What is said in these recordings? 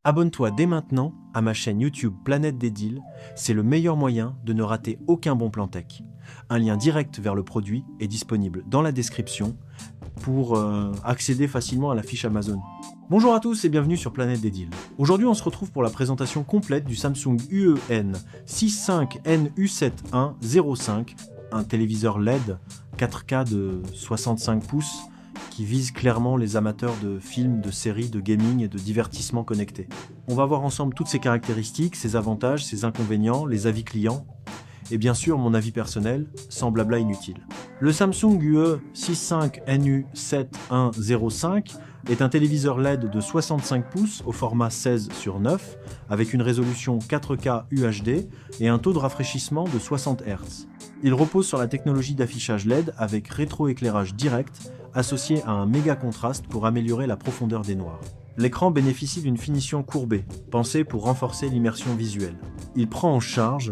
Abonne-toi dès maintenant à ma chaîne YouTube Planète des Deals, c'est le meilleur moyen de ne rater aucun bon plan tech. Un lien direct vers le produit est disponible dans la description pour accéder facilement à la fiche Amazon. Bonjour à tous et bienvenue sur Planète des Deals. Aujourd'hui on se retrouve pour la présentation complète du Samsung UEN65NU7105, un téléviseur LED 4K de 65 pouces qui vise clairement les amateurs de films, de séries, de gaming et de divertissement connecté. On va voir ensemble toutes ses caractéristiques, ses avantages, ses inconvénients, les avis clients, et bien sûr mon avis personnel, sans blabla inutile. Le Samsung UE65NU7105 est un téléviseur LED de 65 pouces au format 16:9, avec une résolution 4K UHD et un taux de rafraîchissement de 60 Hz. Il repose sur la technologie d'affichage LED avec rétroéclairage direct, associé à un méga contraste pour améliorer la profondeur des noirs. L'écran bénéficie d'une finition courbée, pensée pour renforcer l'immersion visuelle. Il prend en charge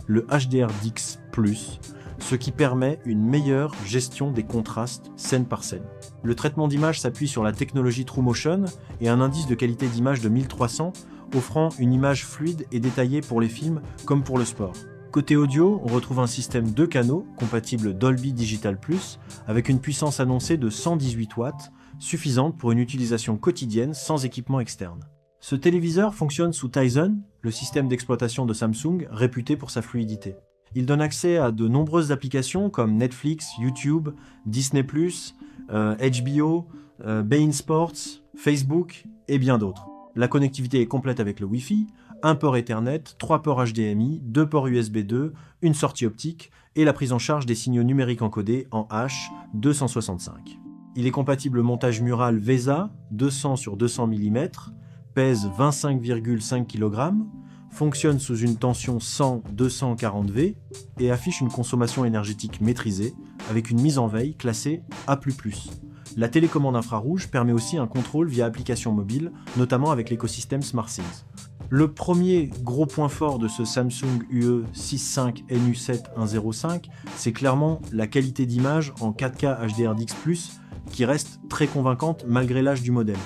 le HDR10+, ce qui permet une meilleure gestion des contrastes scène par scène. Le traitement d'image s'appuie sur la technologie TrueMotion et un indice de qualité d'image de 1300, offrant une image fluide et détaillée pour les films comme pour le sport. Côté audio, on retrouve un système 2 canaux, compatible Dolby Digital+, avec une puissance annoncée de 118 watts, suffisante pour une utilisation quotidienne sans équipement externe. Ce téléviseur fonctionne sous Tizen, le système d'exploitation de Samsung, réputé pour sa fluidité. Il donne accès à de nombreuses applications comme Netflix, YouTube, Disney+, HBO, beIN Sports, Facebook et bien d'autres. La connectivité est complète avec le Wi-Fi, un port Ethernet, 3 ports HDMI, 2 ports USB 2, une sortie optique et la prise en charge des signaux numériques encodés en H265. Il est compatible montage mural VESA 200 sur 200 mm, pèse 25,5 kg, fonctionne sous une tension 100-240 V et affiche une consommation énergétique maîtrisée avec une mise en veille classée A++. La télécommande infrarouge permet aussi un contrôle via application mobile, notamment avec l'écosystème SmartThings. Le premier gros point fort de ce Samsung UE65NU7105, c'est clairement la qualité d'image en 4K HDR10+, qui reste très convaincante malgré l'âge du modèle.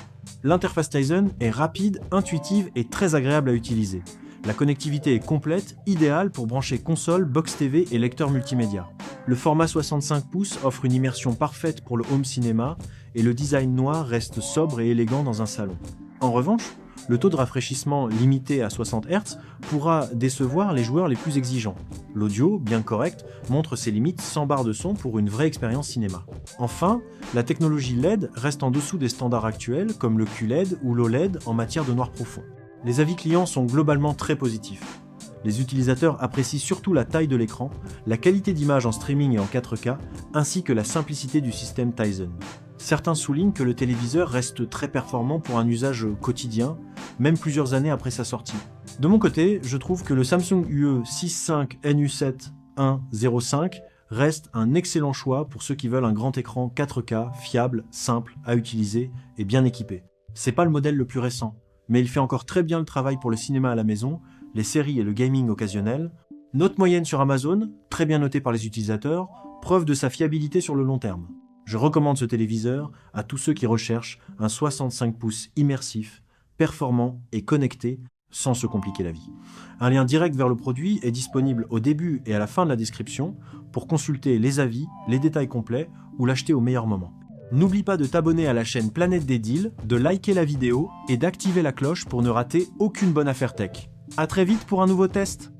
L'interface Tizen est rapide, intuitive et très agréable à utiliser. La connectivité est complète, idéale pour brancher console, box TV et lecteur multimédia. Le format 65 pouces offre une immersion parfaite pour le home cinéma et le design noir reste sobre et élégant dans un salon. En revanche, le taux de rafraîchissement limité à 60 Hz pourra décevoir les joueurs les plus exigeants. L'audio, bien correct, montre ses limites sans barre de son pour une vraie expérience cinéma. Enfin, la technologie LED reste en dessous des standards actuels comme le QLED ou l'OLED en matière de noir profond. Les avis clients sont globalement très positifs. Les utilisateurs apprécient surtout la taille de l'écran, la qualité d'image en streaming et en 4K, ainsi que la simplicité du système Tizen. Certains soulignent que le téléviseur reste très performant pour un usage quotidien, même plusieurs années après sa sortie. De mon côté, je trouve que le Samsung UE65NU7105 reste un excellent choix pour ceux qui veulent un grand écran 4K fiable, simple à utiliser et bien équipé. C'est pas le modèle le plus récent, mais il fait encore très bien le travail pour le cinéma à la maison, les séries et le gaming occasionnel. Note moyenne sur Amazon, très bien notée par les utilisateurs, preuve de sa fiabilité sur le long terme. Je recommande ce téléviseur à tous ceux qui recherchent un 65 pouces immersif, performant et connecté sans se compliquer la vie. Un lien direct vers le produit est disponible au début et à la fin de la description pour consulter les avis, les détails complets ou l'acheter au meilleur moment. N'oublie pas de t'abonner à la chaîne Planète des Deals, de liker la vidéo et d'activer la cloche pour ne rater aucune bonne affaire tech. À très vite pour un nouveau test.